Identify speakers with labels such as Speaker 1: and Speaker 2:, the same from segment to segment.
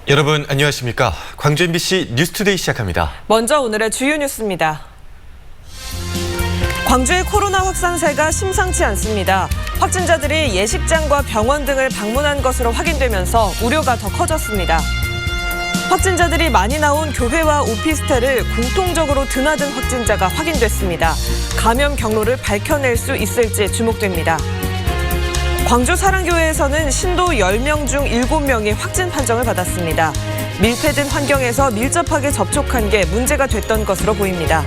Speaker 1: 여러분 안녕하십니까? 광주 MBC 뉴스투데이 시작합니다.
Speaker 2: 먼저 오늘의 주요 뉴스입니다. 광주의 코로나 확산세가 심상치 않습니다. 확진자들이 예식장과 병원 등을 방문한 것으로 확인되면서 우려가 더 커졌습니다. 확진자들이 많이 나온 교회와 오피스텔을 공통적으로 드나든 확진자가 확인됐습니다. 감염 경로를 밝혀낼 수 있을지 주목됩니다. 광주 사랑교회에서는 신도 10명 중 7명이 확진 판정을 받았습니다. 밀폐된 환경에서 밀접하게 접촉한 게 문제가 됐던 것으로 보입니다.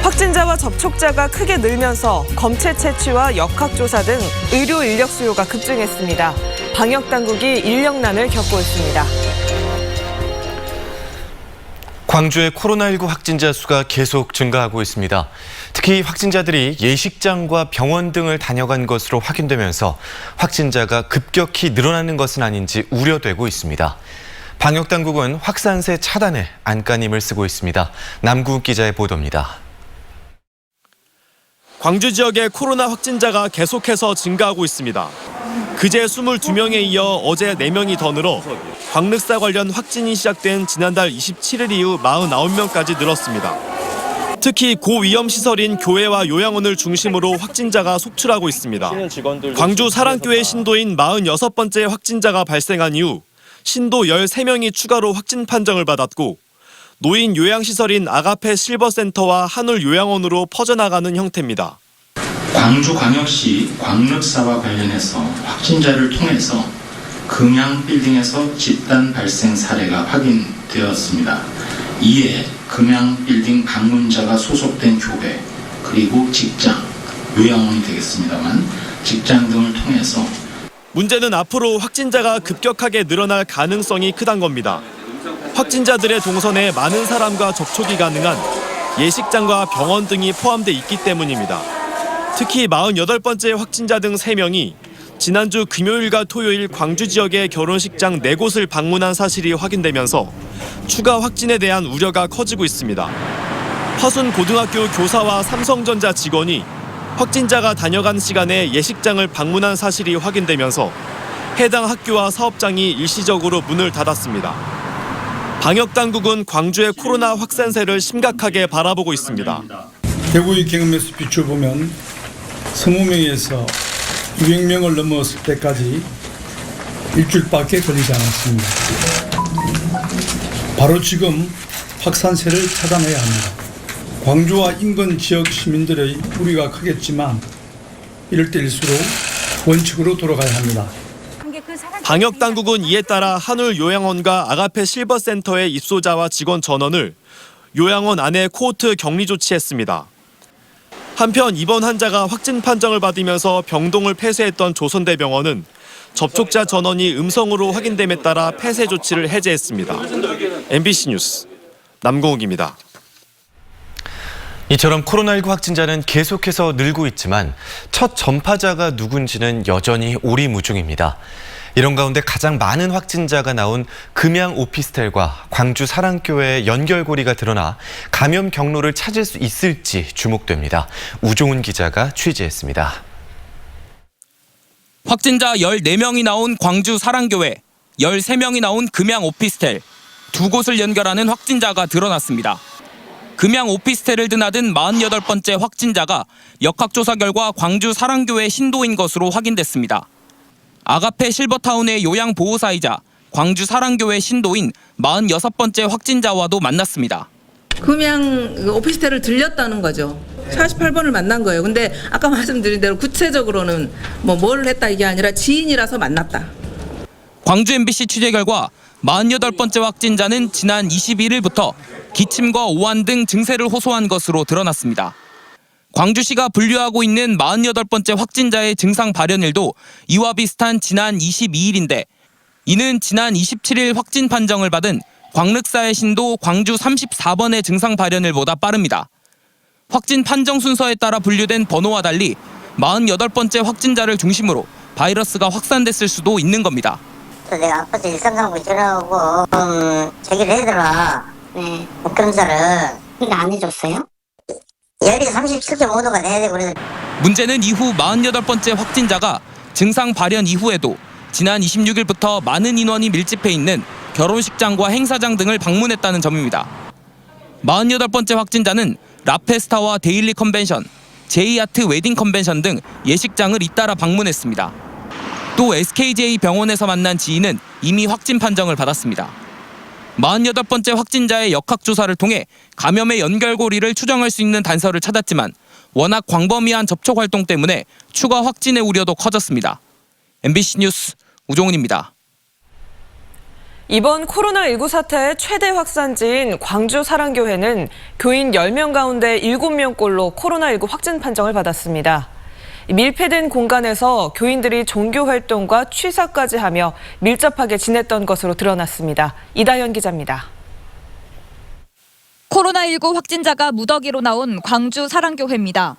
Speaker 2: 확진자와 접촉자가 크게 늘면서 검체 채취와 역학조사 등 의료 인력 수요가 급증했습니다. 방역당국이 인력난을 겪고 있습니다.
Speaker 1: 광주의 코로나19 확진자 수가 계속 증가하고 있습니다. 특히 확진자들이 예식장과 병원 등을 다녀간 것으로 확인되면서 확진자가 급격히 늘어나는 것은 아닌지 우려되고 있습니다. 방역당국은 확산세 차단에 안간힘을 쓰고 있습니다. 남구욱 기자의 보도입니다.
Speaker 3: 광주 지역의 코로나 확진자가 계속해서 증가하고 있습니다. 그제 22명에 이어 어제 4명이 더 늘어 광륵사 관련 확진이 시작된 지난달 27일 이후 49명까지 늘었습니다. 특히 고위험 시설인 교회와 요양원을 중심으로 확진자가 속출하고 있습니다. 광주 사랑교회 신도인 46번째 확진자가 발생한 이후 신도 13명이 추가로 확진 판정을 받았고 노인 요양시설인 아가페 실버센터와 한울 요양원으로 퍼져나가는 형태입니다.
Speaker 4: 광주광역시 광륵사와 관련해서 확진자를 통해서 금양빌딩에서 집단 발생 사례가 확인되었습니다. 이에 금양빌딩 방문자가 소속된 교회 그리고 직장, 요양원이 되겠습니다만 직장 등을 통해서
Speaker 3: 문제는 앞으로 확진자가 급격하게 늘어날 가능성이 크다는 겁니다. 확진자들의 동선에 많은 사람과 접촉이 가능한 예식장과 병원 등이 포함돼 있기 때문입니다. 특히 48번째 확진자 등 3명이 지난주 금요일과 토요일 광주 지역의 결혼식장 4곳을 방문한 사실이 확인되면서 추가 확진에 대한 우려가 커지고 있습니다. 화순고등학교 교사와 삼성전자 직원이 확진자가 다녀간 시간에 예식장을 방문한 사실이 확인되면서 해당 학교와 사업장이 일시적으로 문을 닫았습니다. 방역당국은 광주의 코로나 확산세를 심각하게 바라보고 있습니다.
Speaker 5: 대구의 경험에서 비춰보면 20명에서 200명을 넘었을 때까지 일주일밖에 걸리지 않았습니다. 바로 지금 확산세를 차단해야 합니다. 광주와 인근 지역 시민들의 우려가 크겠지만 이럴 때일수록 원칙으로 돌아가야 합니다.
Speaker 3: 방역당국은 이에 따라 한울 요양원과 아가페 실버센터의 입소자와 직원 전원을 요양원 안에 코호트 격리 조치했습니다. 한편 이번 환자가 확진 판정을 받으면서 병동을 폐쇄했던 조선대병원은 접촉자 전원이 음성으로 확인됨에 따라 폐쇄 조치를 해제했습니다. MBC 뉴스 남궁욱입니다.
Speaker 1: 이처럼 코로나19 확진자는 계속해서 늘고 있지만 첫 전파자가 누군지는 여전히 오리무중입니다. 이런 가운데 가장 많은 확진자가 나온 금양 오피스텔과 광주 사랑교회의 연결고리가 드러나 감염 경로를 찾을 수 있을지 주목됩니다. 우종훈 기자가 취재했습니다.
Speaker 6: 확진자 14명이 나온 광주 사랑교회, 13명이 나온 금양 오피스텔, 두 곳을 연결하는 확진자가 드러났습니다. 금양 오피스텔을 드나든 48번째 확진자가 역학조사 결과 광주 사랑교회 신도인 것으로 확인됐습니다. 아가페 실버타운의 요양보호사이자 광주 사랑교회 신도인 46번째 확진자와도 만났습니다.
Speaker 7: 금양 오피스텔을 들렸다는 거죠. 48번을 만난 거예요. 근데 아까 말씀드린 대로 구체적으로는 뭘 했다 이게 아니라 지인이라서 만났다.
Speaker 6: 광주 MBC 취재 결과 48번째 확진자는 지난 21일부터 기침과 오한 등 증세를 호소한 것으로 드러났습니다. 광주시가 분류하고 있는 48번째 확진자의 증상 발현일도 이와 비슷한 지난 22일인데 이는 지난 27일 확진 판정을 받은 광륵사의 신도 광주 34번의 증상 발현일보다 빠릅니다. 확진 판정 순서에 따라 분류된 번호와 달리 48번째 확진자를 중심으로 바이러스가 확산됐을 수도 있는 겁니다.
Speaker 8: 내가 아파서 일상상고 전화하고 저기를 해더라. 검사를. 근데 안 해줬어요? 열이 37.5도가 돼야 되고 그래서.
Speaker 6: 문제는 이후 48번째 확진자가 증상 발현 이후에도 지난 26일부터 많은 인원이 밀집해 있는 결혼식장과 행사장 등을 방문했다는 점입니다. 48번째 확진자는 라페스타와 데일리 컨벤션, 제이아트 웨딩 컨벤션 등 예식장을 잇따라 방문했습니다. 또 SKJ 병원에서 만난 지인은 이미 확진 판정을 받았습니다. 48번째 확진자의 역학조사를 통해 감염의 연결고리를 추정할 수 있는 단서를 찾았지만 워낙 광범위한 접촉 활동 때문에 추가 확진의 우려도 커졌습니다. MBC 뉴스 우종훈입니다.
Speaker 2: 이번 코로나19 사태의 최대 확산지인 광주 사랑교회는 교인 10명 가운데 7명꼴로 코로나19 확진 판정을 받았습니다. 밀폐된 공간에서 교인들이 종교활동과 취사까지 하며 밀접하게 지냈던 것으로 드러났습니다. 이다현 기자입니다.
Speaker 9: 코로나19 확진자가 무더기로 나온 광주 사랑교회입니다.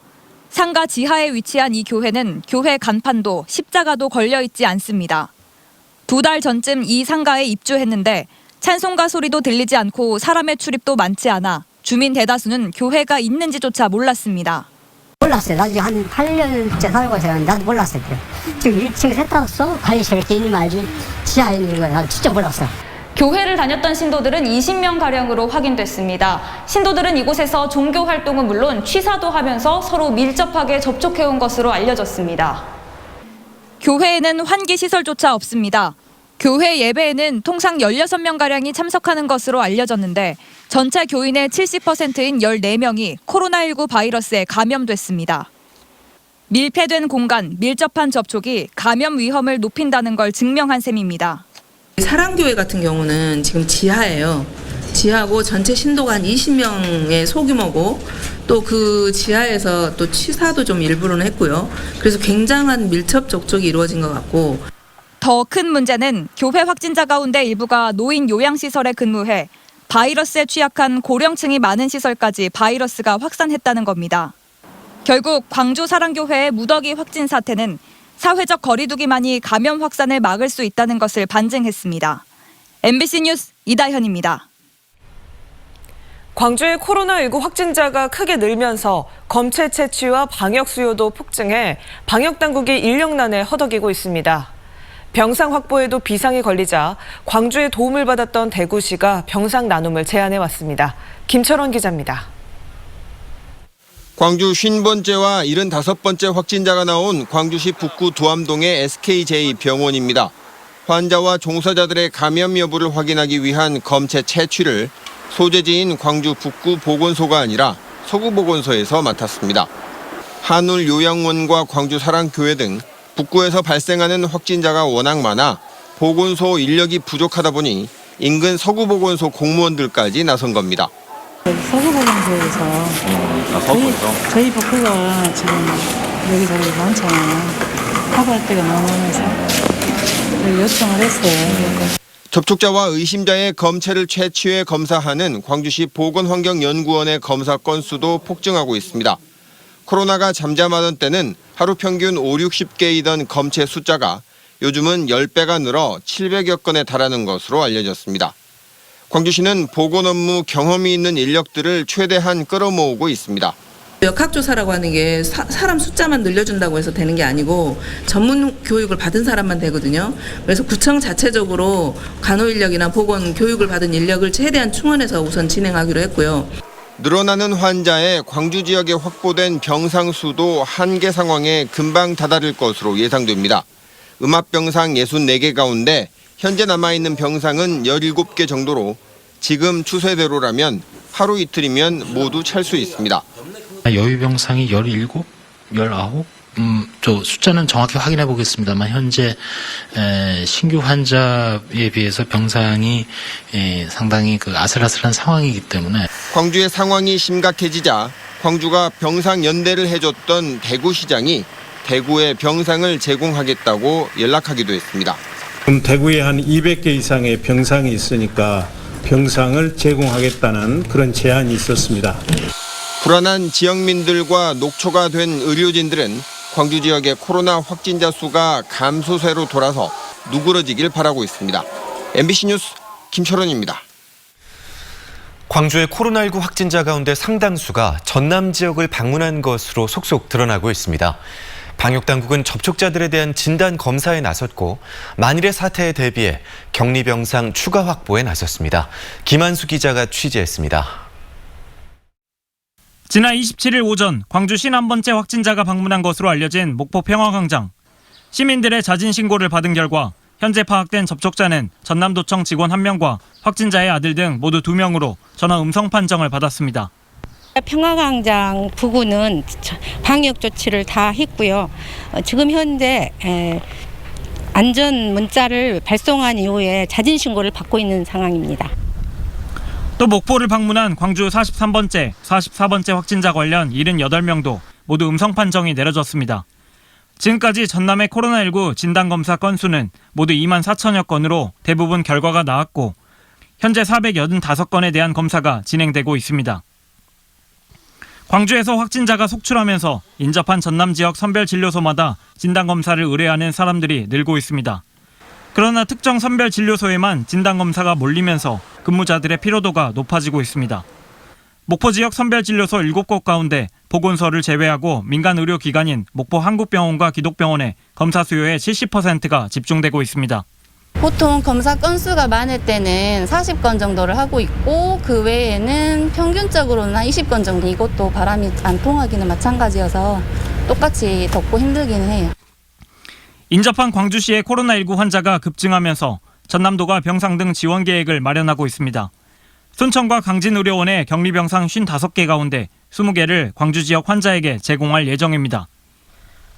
Speaker 9: 상가 지하에 위치한 이 교회는 교회 간판도 십자가도 걸려있지 않습니다. 2달 전쯤 이 상가에 입주했는데 찬송가 소리도 들리지 않고 사람의 출입도 많지 않아 주민 대다수는 교회가 있는지조차 몰랐습니다.
Speaker 10: 몰랐어요. 나중에 한 8년째 살고 있어요. 나도 몰랐어요. 지금 1층에 세탁소 관리실 이렇게 있는 말 알지 지하에 있는 거 난 진짜 몰랐어요.
Speaker 9: 교회를 다녔던 신도들은 20명가량으로 확인됐습니다. 신도들은 이곳에서 종교 활동은 물론 취사도 하면서 서로 밀접하게 접촉해온 것으로 알려졌습니다. 교회에는 환기시설조차 없습니다. 교회 예배에는 통상 16명가량이 참석하는 것으로 알려졌는데 전체 교인의 70%인 14명이 코로나19 바이러스에 감염됐습니다. 밀폐된 공간, 밀접한 접촉이 감염 위험을 높인다는 걸 증명한 셈입니다.
Speaker 7: 사랑교회 같은 경우는 지금 지하예요. 지하고 전체 신도가 한 20명의 소규모고 또 그 지하에서 또 취사도 좀 일부러는 했고요. 그래서 굉장한 밀접 접촉이 이루어진 것 같고
Speaker 9: 더 큰 문제는 교회 확진자 가운데 일부가 노인 요양시설에 근무해 바이러스에 취약한 고령층이 많은 시설까지 바이러스가 확산했다는 겁니다. 결국 광주 사랑교회의 무더기 확진 사태는 사회적 거리두기만이 감염 확산을 막을 수 있다는 것을 반증했습니다. MBC 뉴스 이다현입니다.
Speaker 2: 광주의 코로나19 확진자가 크게 늘면서 검체 채취와 방역 수요도 폭증해 방역당국이 인력난에 허덕이고 있습니다. 병상 확보에도 비상이 걸리자 광주의 도움을 받았던 대구시가 병상 나눔을 제안해 왔습니다. 김철원 기자입니다.
Speaker 11: 광주 50번째와 75번째 확진자가 나온 광주시 북구 두암동의 SKJ 병원입니다. 환자와 종사자들의 감염 여부를 확인하기 위한 검체 채취를 소재지인 광주 북구 보건소가 아니라 서구보건소에서 맡았습니다. 한울 요양원과 광주 사랑교회 등 북구에서 발생하는 확진자가 워낙 많아 보건소 인력이 부족하다 보니 인근 서구보건소 공무원들까지 나선 겁니다.
Speaker 12: 서구보건소에서 저희 북구가 지금 여기저기 많잖아요. 커버할 데가 너무 많아서 요청을 했어요.
Speaker 11: 접촉자와 의심자의 검체를 채취해 검사하는 광주시 보건환경연구원의 검사 건수도 폭증하고 있습니다. 코로나가 잠잠하던 때는 하루 평균 50-60개이던 검체 숫자가 요즘은 10배가 늘어 700여 건에 달하는 것으로 알려졌습니다. 광주시는 보건 업무 경험이 있는 인력들을 최대한 끌어모으고 있습니다.
Speaker 7: 역학조사라고 하는 게 사람 숫자만 늘려준다고 해서 되는 게 아니고 전문 교육을 받은 사람만 되거든요. 그래서 구청 자체적으로 간호 인력이나 보건 교육을 받은 인력을 최대한 충원해서 우선 진행하기로 했고요.
Speaker 11: 늘어나는 환자에 광주 지역에 확보된 병상 수도 한계 상황에 금방 다다를 것으로 예상됩니다. 음압병상 64개 가운데 현재 남아있는 병상은 17개 정도로 지금 추세대로라면 하루 이틀이면 모두 찰 수 있습니다.
Speaker 13: 여유 병상이 17, 19? 저 숫자는 정확히 확인해 보겠습니다만 현재 신규 환자에 비해서 병상이 상당히 아슬아슬한 상황이기 때문에
Speaker 11: 광주의 상황이 심각해지자 광주가 병상 연대를 해줬던 대구시장이 대구에 병상을 제공하겠다고 연락하기도 했습니다.
Speaker 14: 그럼 대구에 한 200개 이상의 병상이 있으니까 병상을 제공하겠다는 그런 제안이 있었습니다.
Speaker 11: 불안한 지역민들과 녹초가 된 의료진들은 광주 지역의 코로나 확진자 수가 감소세로 돌아서 누그러지길 바라고 있습니다. MBC 뉴스 김철원입니다.
Speaker 1: 광주의 코로나19 확진자 가운데 상당수가 전남 지역을 방문한 것으로 속속 드러나고 있습니다. 방역당국은 접촉자들에 대한 진단 검사에 나섰고 만일의 사태에 대비해 격리병상 추가 확보에 나섰습니다. 김한수 기자가 취재했습니다.
Speaker 15: 지난 27일 오전 광주 51번째 확진자가 방문한 것으로 알려진 목포 평화광장. 시민들의 자진 신고를 받은 결과 현재 파악된 접촉자는 전남도청 직원 1명과 확진자의 아들 등 모두 2명으로 전화 음성 판정을 받았습니다.
Speaker 16: 평화광장 부근은 방역 조치를 다 했고요. 지금 현재 안전 문자를 발송한 이후에 자진 신고를 받고 있는 상황입니다.
Speaker 15: 또 목포를 방문한 광주 43번째, 44번째 확진자 관련 78명도 모두 음성 판정이 내려졌습니다. 지금까지 전남의 코로나19 진단검사 건수는 모두 2만 4천여 건으로 대부분 결과가 나왔고 현재 485건에 대한 검사가 진행되고 있습니다. 광주에서 확진자가 속출하면서 인접한 전남 지역 선별진료소마다 진단검사를 의뢰하는 사람들이 늘고 있습니다. 그러나 특정 선별진료소에만 진단검사가 몰리면서 근무자들의 피로도가 높아지고 있습니다. 목포 지역 선별진료소 7곳 가운데 보건소를 제외하고 민간 의료기관인 목포 한국병원과 기독병원에 검사 수요의 70%가 집중되고 있습니다.
Speaker 17: 보통 검사 건수가 많을 때는 40건 정도를 하고 있고 그 외에는 평균적으로는 한 20건 정도. 이것도 바람이 안 통하기는 마찬가지여서 똑같이 덥고 힘들기는 해요.
Speaker 15: 인접한 광주시의 코로나19 환자가 급증하면서 전남도가 병상 등 지원 계획을 마련하고 있습니다. 순천과 강진의료원의 격리병상 55개 가운데 20개를 광주 지역 환자에게 제공할 예정입니다.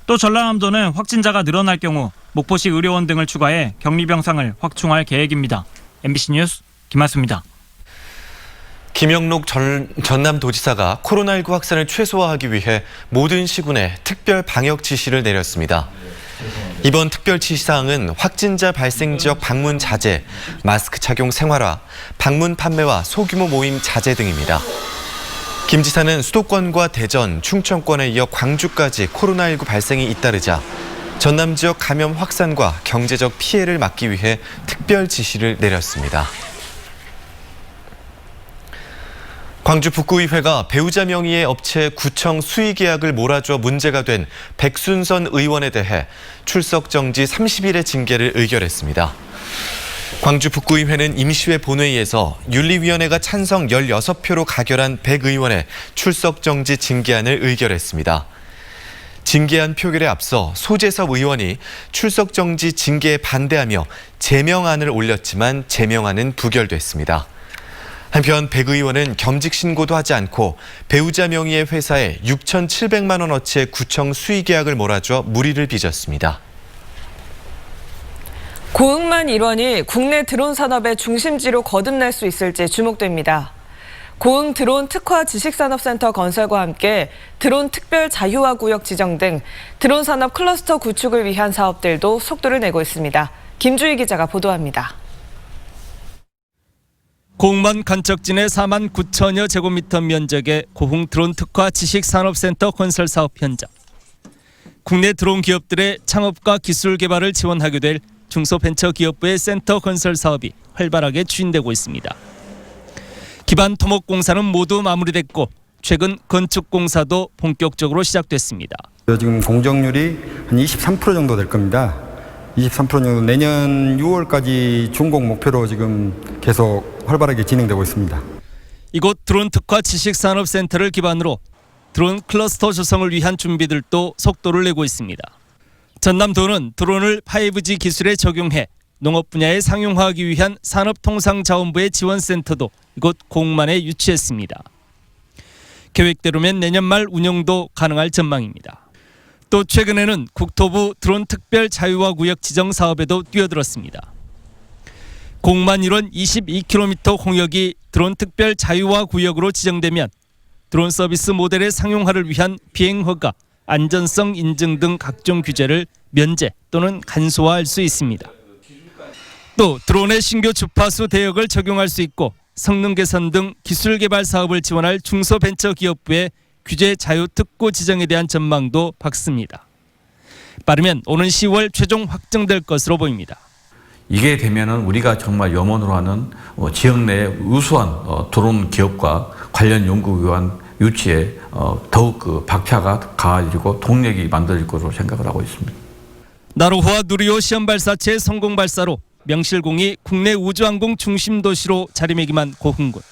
Speaker 15: 또 전라남도는 확진자가 늘어날 경우 목포시 의료원 등을 추가해 격리병상을 확충할 계획입니다. MBC 뉴스 김한수입니다.
Speaker 1: 김영록 전남도지사가 코로나19 확산을 최소화하기 위해 모든 시군에 특별 방역 지시를 내렸습니다. 이번 특별 지시사항은 확진자 발생 지역 방문 자제, 마스크 착용 생활화, 방문 판매와 소규모 모임 자제 등입니다. 김 지사는 수도권과 대전, 충청권에 이어 광주까지 코로나19 발생이 잇따르자 전남 지역 감염 확산과 경제적 피해를 막기 위해 특별 지시를 내렸습니다. 광주 북구의회가 배우자 명의의 업체 구청 수의 계약을 몰아줘 문제가 된 백순선 의원에 대해 출석 정지 30일의 징계를 의결했습니다. 광주 북구의회는 임시회 본회의에서 윤리위원회가 찬성 16표로 가결한 백 의원의 출석 정지 징계안을 의결했습니다. 징계안 표결에 앞서 소재섭 의원이 출석 정지 징계에 반대하며 제명안을 올렸지만 제명안은 부결됐습니다. 한편 백 의원은 겸직 신고도 하지 않고 배우자 명의의 회사에 6,700만 원어치의 구청 수의 계약을 몰아줘 물의를 빚었습니다.
Speaker 2: 고흥만 일원이 국내 드론 산업의 중심지로 거듭날 수 있을지 주목됩니다. 고흥 드론 특화 지식산업센터 건설과 함께 드론 특별 자유화 구역 지정 등 드론 산업 클러스터 구축을 위한 사업들도 속도를 내고 있습니다. 김주희 기자가 보도합니다.
Speaker 3: 고흥만 간척진의 4만 9천여 제곱미터 면적의 고흥 드론 특화 지식산업센터 건설 사업 현장. 국내 드론 기업들의 창업과 기술 개발을 지원하게 될 중소벤처기업부의 센터 건설 사업이 활발하게 추진되고 있습니다. 기반 토목 공사는 모두 마무리됐고 최근 건축 공사도 본격적으로 시작됐습니다.
Speaker 18: 지금 공정률이 한 23% 정도 될 겁니다. 23% 정도 내년 6월까지 준공 목표로 지금 계속 활발하게 진행되고 있습니다.
Speaker 3: 이곳 드론 특화 지식산업센터를 기반으로 드론 클러스터 조성을 위한 준비들도 속도를 내고 있습니다. 전남도는 드론을 5G 기술에 적용해 농업 분야에 상용화하기 위한 산업통상자원부의 지원센터도 이곳 고흥만에 유치했습니다. 계획대로면 내년 말 운영도 가능할 전망입니다. 또 최근에는 국토부 드론 특별 자유화 구역 지정 사업에도 뛰어들었습니다. 고흥만 1원 22km 홍역이 드론 특별 자유화 구역으로 지정되면 드론 서비스 모델의 상용화를 위한 비행 허가, 안전성 인증 등 각종 규제를 면제 또는 간소화할 수 있습니다. 또 드론의 신규 주파수 대역을 적용할 수 있고 성능 개선 등 기술 개발 사업을 지원할 중소벤처기업부의 규제 자유 특구 지정에 대한 전망도 밝습니다. 빠르면 오는 10월 최종 확정될 것으로 보입니다.
Speaker 19: 이게 되면은 우리가 정말 염원으로 하는 지역 내 우수한 드론 기업과 관련 연구기관 유치에 더욱 그 박차가 가해지고 동력이 만들어질 것으로 생각을 하고 있습니다.
Speaker 20: 나로호와 누리호 시험 발사체 성공 발사로 명실공히 국내 우주항공 중심 도시로 자리매김한 고흥군.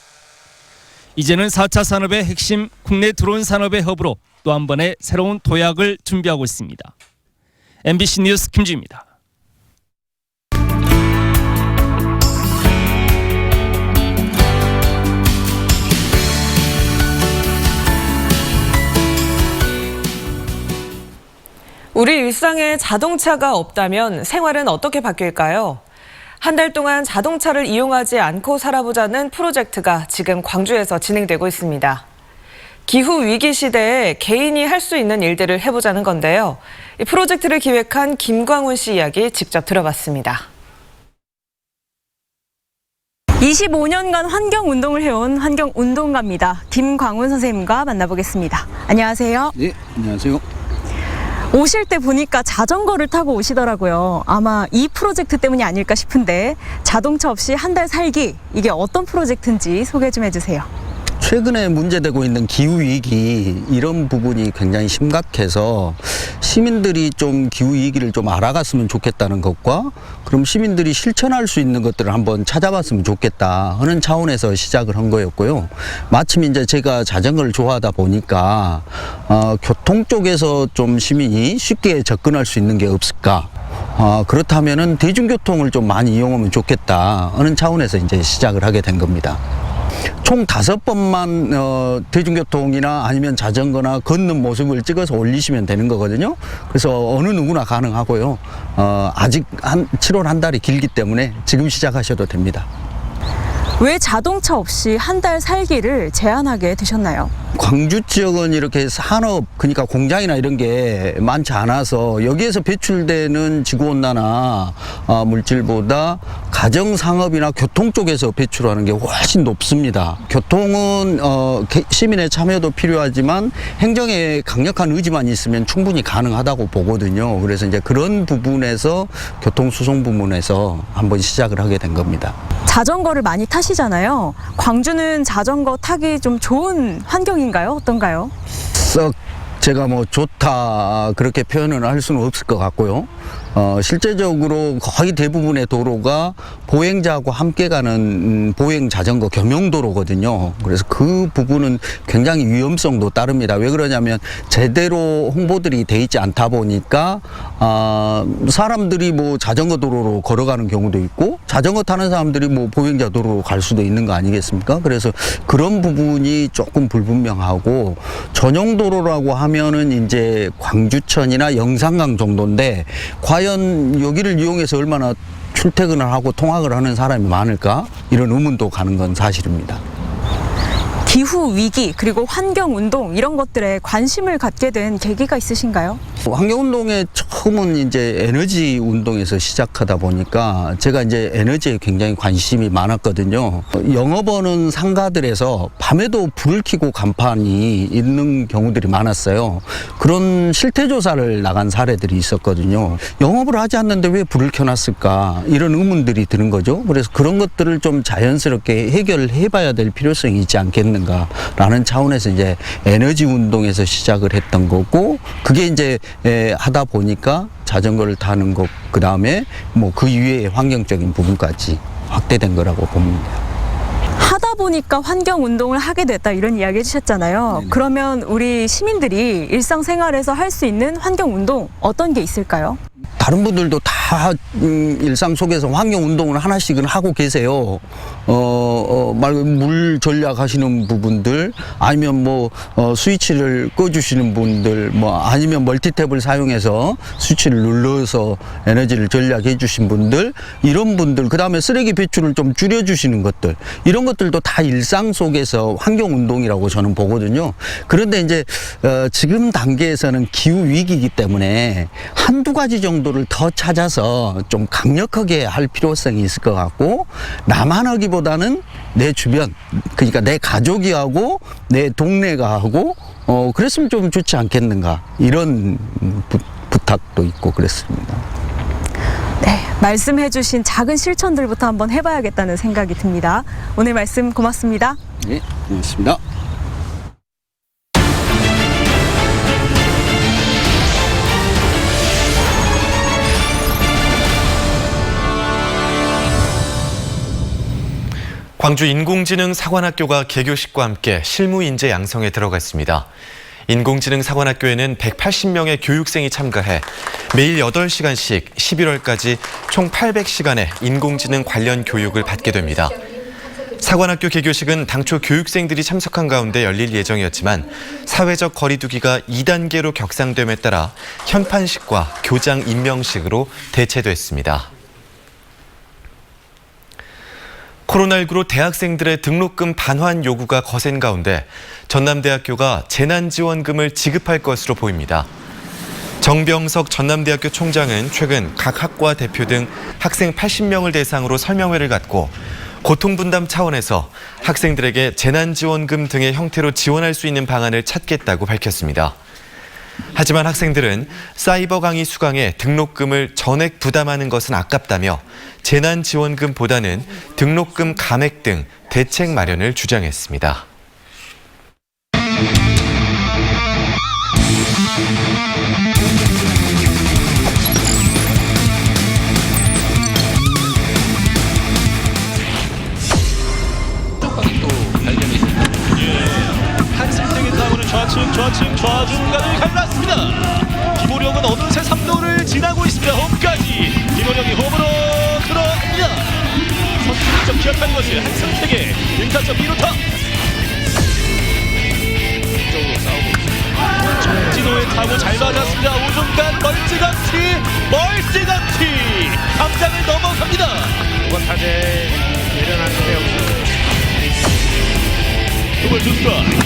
Speaker 20: 이제는 4차 산업의 핵심 국내 드론 산업의 허브로 또 한 번의 새로운 도약을 준비하고 있습니다. MBC 뉴스 김주입니다.
Speaker 2: 우리 일상에 자동차가 없다면 생활은 어떻게 바뀔까요? 한 달 동안 자동차를 이용하지 않고 살아보자는 프로젝트가 지금 광주에서 진행되고 있습니다. 기후 위기 시대에 개인이 할 수 있는 일들을 해보자는 건데요. 이 프로젝트를 기획한 김광훈 씨 이야기 직접 들어봤습니다.
Speaker 21: 25년간 환경운동을 해온 환경운동가입니다. 김광훈 선생님과 만나보겠습니다. 안녕하세요.
Speaker 22: 네, 안녕하세요.
Speaker 21: 오실 때 보니까 자전거를 타고 오시더라고요. 아마 이 프로젝트 때문이 아닐까 싶은데 자동차 없이 한 달 살기, 이게 어떤 프로젝트인지 소개 좀 해주세요.
Speaker 22: 최근에 문제되고 있는 기후위기 이런 부분이 굉장히 심각해서 시민들이 좀 기후위기를 좀 알아갔으면 좋겠다는 것과 그럼 시민들이 실천할 수 있는 것들을 한번 찾아봤으면 좋겠다 하는 차원에서 시작을 한 거였고요. 마침 이제 제가 자전거를 좋아하다 보니까 교통 쪽에서 좀 시민이 쉽게 접근할 수 있는 게 없을까. 그렇다면은 대중교통을 좀 많이 이용하면 좋겠다 하는 차원에서 이제 시작을 하게 된 겁니다. 총 5번만 대중교통이나 아니면 자전거나 걷는 모습을 찍어서 올리시면 되는 거거든요. 그래서 어느 누구나 가능하고요. 아직 7월 한 달이 길기 때문에 지금 시작하셔도 됩니다.
Speaker 21: 왜 자동차 없이 한 달 살기를 제안하게 되셨나요?
Speaker 22: 광주 지역은 이렇게 산업, 그러니까 공장이나 이런 게 많지 않아서 여기에서 배출되는 지구온난화 물질보다 가정상업이나 교통 쪽에서 배출하는 게 훨씬 높습니다. 교통은 시민의 참여도 필요하지만 행정의 강력한 의지만 있으면 충분히 가능하다고 보거든요. 그래서 이제 그런 부분에서 교통수송 부문에서 한번 시작을 하게 된 겁니다.
Speaker 21: 자전거를 많이 타시잖아요. 광주는 자전거 타기 좀 좋은 환경인가요? 어떤가요?
Speaker 22: 썩 제가 뭐 좋다 그렇게 표현을 할 수는 없을 것 같고요. 실제적으로 거의 대부분의 도로가 보행자하고 함께 가는 보행 자전거 겸용도로거든요. 그래서 그 부분은 굉장히 위험성도 따릅니다. 왜 그러냐면 제대로 홍보들이 돼 있지 않다 보니까 사람들이 뭐 자전거 도로로 걸어가는 경우도 있고 자전거 타는 사람들이 뭐 보행자 도로로 갈 수도 있는 거 아니겠습니까? 그래서 그런 부분이 조금 불분명하고 전용 도로라고 하면은 이제 광주천이나 영산강 정도인데 과연 여기를 이용해서 얼마나 출퇴근을 하고 통학을 하는 사람이 많을까? 이런 의문도 가는 건 사실입니다.
Speaker 21: 기후 위기 그리고 환경 운동 이런 것들에 관심을 갖게 된 계기가 있으신가요?
Speaker 22: 환경 운동의 처음은 이제 에너지 운동에서 시작하다 보니까 제가 이제 에너지에 굉장히 관심이 많았거든요. 영업하는 상가들에서 밤에도 불을 켜고 간판이 있는 경우들이 많았어요. 그런 실태 조사를 나간 사례들이 있었거든요. 영업을 하지 않는데 왜 불을 켜놨을까? 이런 의문들이 드는 거죠. 그래서 그런 것들을 좀 자연스럽게 해결해 봐야 될 필요성이 있지 않겠는가 라는 차원에서 이제 에너지 운동에서 시작을 했던 거고 그게 이제 하다 보니까 자전거를 타는 것 그다음에 뭐 그 이외의 환경적인 부분까지 확대된 거라고 봅니다.
Speaker 21: 하다 보니까 환경 운동을 하게 됐다 이런 이야기 해주셨잖아요.
Speaker 22: 네네.
Speaker 21: 그러면 우리 시민들이 일상생활에서 할 수 있는 환경 운동 어떤 게 있을까요?
Speaker 22: 다른 분들도 다 일상 속에서 환경 운동을 하나씩은 하고 계세요. 물 절약하시는 부분들, 아니면 뭐 스위치를 꺼주시는 분들, 뭐 아니면 멀티탭을 사용해서 스위치를 눌러서 에너지를 절약해 주신 분들, 이런 분들, 그 다음에 쓰레기 배출을 좀 줄여주시는 것들, 이런 것들도 다 일상 속에서 환경 운동이라고 저는 보거든요. 그런데 이제 지금 단계에서는 기후 위기이기 때문에 한두 가지 정도를 더 찾아서 좀 강력하게 할 필요성이 있을 것 같고, 나만 하기보다는 내 주변, 그러니까 내 가족이 하고 내 동네가 하고 그랬으면 좀 좋지 않겠는가, 이런 부탁도 있고 그랬습니다.
Speaker 21: 네, 말씀해주신 작은 실천들부터 한번 해봐야겠다는 생각이 듭니다. 오늘 말씀 고맙습니다.
Speaker 22: 네, 고맙습니다.
Speaker 1: 광주 인공지능 사관학교가 개교식과 함께 실무 인재 양성에 들어갔습니다. 인공지능 사관학교에는 180명의 교육생이 참가해 매일 8시간씩 11월까지 총 800시간의 인공지능 관련 교육을 받게 됩니다. 사관학교 개교식은 당초 교육생들이 참석한 가운데 열릴 예정이었지만 사회적 거리두기가 2단계로 격상됨에 따라 현판식과 교장 임명식으로 대체됐습니다. 코로나19로 대학생들의 등록금 반환 요구가 거센 가운데 전남대학교가 재난지원금을 지급할 것으로 보입니다. 정병석 전남대학교 총장은 최근 각 학과 대표 등 학생 80명을 대상으로 설명회를 갖고 고통분담 차원에서 학생들에게 재난지원금 등의 형태로 지원할 수 있는 방안을 찾겠다고 밝혔습니다. 하지만 학생들은 사이버 강의 수강에 등록금을 전액 부담하는 것은 아깝다며 재난지원금보다는 등록금 감액 등 대책 마련을 주장했습니다.
Speaker 4: 한승택의 타구는 좌중간을 갈랐습니다. 김호령은 어느새 3루를 지나고 있습니다. 홈까지 김호령이 홈으로 들어갑니다. 선수 직접 기억한 것을 한승택의 1타점 2루타. 쪽으로 싸우고 있습니다. 정진호의 타구 잘 맞았습니다. 우중간 멀찌감치 감장을 넘어갑니다. 이번 타제 내려놨는데 두번 투스트라이크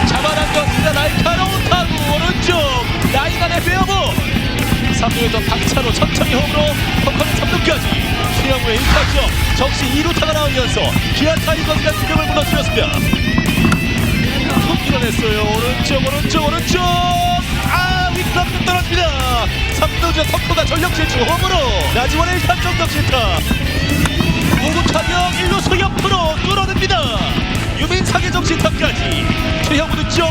Speaker 4: 잡아당겼습니다. 날카로운 타구 오른쪽 라인 안에 빼어보 3루에서 박찬호 천천히 홈으로 펑커는 3루까지 최영우의 1타점 적시 2루타가 나오면서 기아 타이거즈가 득점을 무너뜨렸습니다. 툭 밀어냈어요. 오른쪽 윗감도 떨어집니다. 3루자 펑커가 전력 질주 홈으로 나지원의 1타점 적시타 5구 타격 1루수 옆으로 뚫어냅니다. 유민상의 적시타까지 최형우 득점.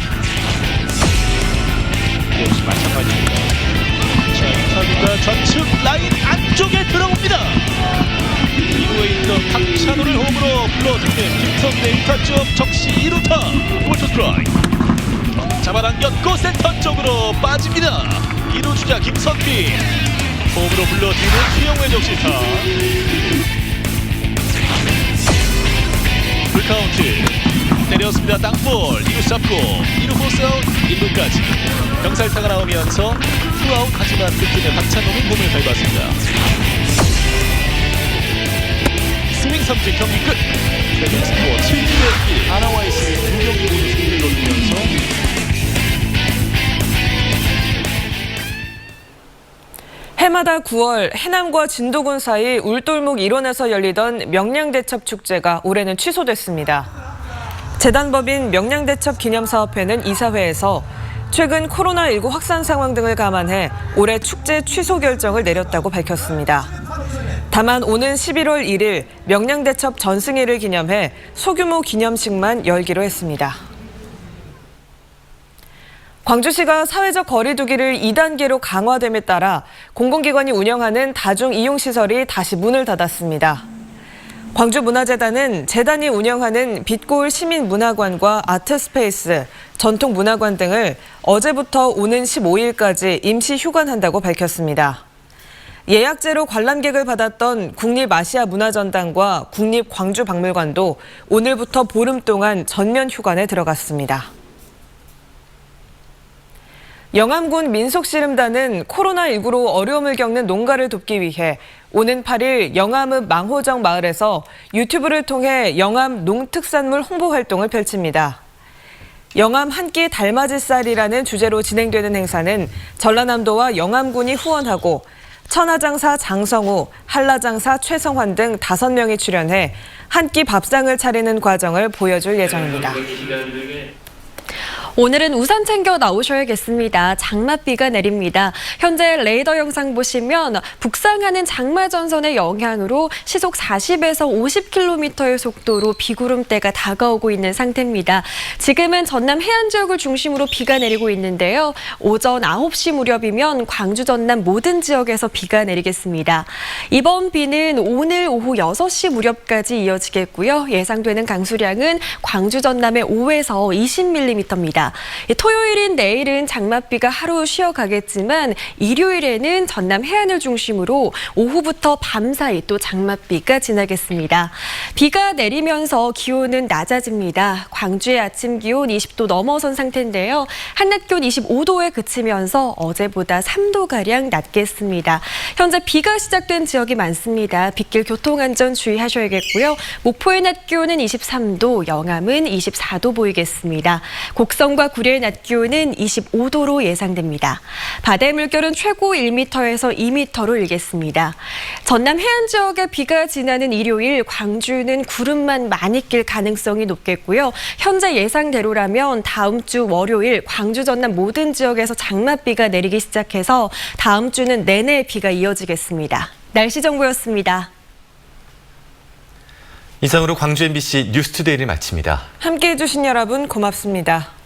Speaker 4: 역시 마찬가지입니다. 자, 타구가 좌측 라인 안쪽에 들어옵니다. 이후에 있던 박찬호를 홈으로 불러들이는 김성민의 1타점 적시 2루타 볼투 스트라이크 잡아당겼고 센터 쪽으로 빠집니다. 2루 주자 김성민 홈으로 불러들이는 최형우의 적시타. 풀카운트 때렸습니다. 땅볼 2루 잡고 2루 포스아웃 1루까지 병살타가 나오면서 투아웃 하지만 득점에 박찬호는 몸을 밟았습니다. 스윙 삼진 경기 끝. 최근 스코어 7대1 하나와이스의 2경기 모두 승리를 거두면서
Speaker 2: 해마다 9월 해남과 진도군 사이 울돌목 일원에서 열리던 명량대첩 축제가 올해는 취소됐습니다. 재단법인 명량대첩 기념사업회는 이사회에서 최근 코로나19 확산 상황 등을 감안해 올해 축제 취소 결정을 내렸다고 밝혔습니다. 다만 오는 11월 1일 명량대첩 전승일을 기념해 소규모 기념식만 열기로 했습니다. 광주시가 사회적 거리두기를 2단계로 강화됨에 따라 공공기관이 운영하는 다중이용시설이 다시 문을 닫았습니다. 광주문화재단은 재단이 운영하는 빛고을 시민문화관과 아트스페이스, 전통문화관 등을 어제부터 오는 15일까지 임시 휴관한다고 밝혔습니다. 예약제로 관람객을 받았던 국립아시아문화전당과 국립광주박물관도 오늘부터 보름 동안 전면 휴관에 들어갔습니다. 영암군 민속씨름단은 코로나19로 어려움을 겪는 농가를 돕기 위해 오는 8일 영암읍 망호정 마을에서 유튜브를 통해 영암 농특산물 홍보 활동을 펼칩니다. 영암 한 끼 달맞이살이라는 주제로 진행되는 행사는 전라남도와 영암군이 후원하고 천하장사 장성우, 한라장사 최성환 등 5명이 출연해 한 끼 밥상을 차리는 과정을 보여줄 예정입니다.
Speaker 5: 오늘은 우산 챙겨 나오셔야겠습니다. 장맛비가 내립니다. 현재 레이더 영상 보시면 북상하는 장마 전선의 영향으로 시속 40에서 50km의 속도로 비구름대가 다가오고 있는 상태입니다. 지금은 전남 해안 지역을 중심으로 비가 내리고 있는데요. 오전 9시 무렵이면 광주 전남 모든 지역에서 비가 내리겠습니다. 이번 비는 오늘 오후 6시 무렵까지 이어지겠고요. 예상되는 강수량은 광주 전남의 5에서 20mm입니다. 토요일인 내일은 장맛비가 하루 쉬어가겠지만 일요일에는 전남 해안을 중심으로 오후부터 밤 사이 또 장맛비가 지나겠습니다. 비가 내리면서 기온은 낮아집니다. 광주의 아침 기온 20도 넘어선 상태인데요. 한낮 기온 25도에 그치면서 어제보다 3도가량 낮겠습니다. 현재 비가 시작된 지역이 많습니다. 빗길 교통안전 주의하셔야겠고요. 목포의 낮 기온은 23도, 영암은 24도 보이겠습니다. 곡성과 구례의 낮 기온은 25도로 예상됩니다. 바다의 물결은 최고 1m에서 2m로 일겠습니다. 전남 해안 지역에 비가 지나는 일요일 광주는 구름만 많이 낄 가능성이 높겠고요. 현재 예상대로라면 다음 주 월요일 광주 전남 모든 지역에서 장맛비가 내리기 시작해서 다음 주는 내내 비가 이어지겠습니다. 날씨 정보였습니다.
Speaker 1: 이상으로 광주 MBC 뉴스투데이를 마칩니다.
Speaker 2: 함께해 주신 여러분 고맙습니다.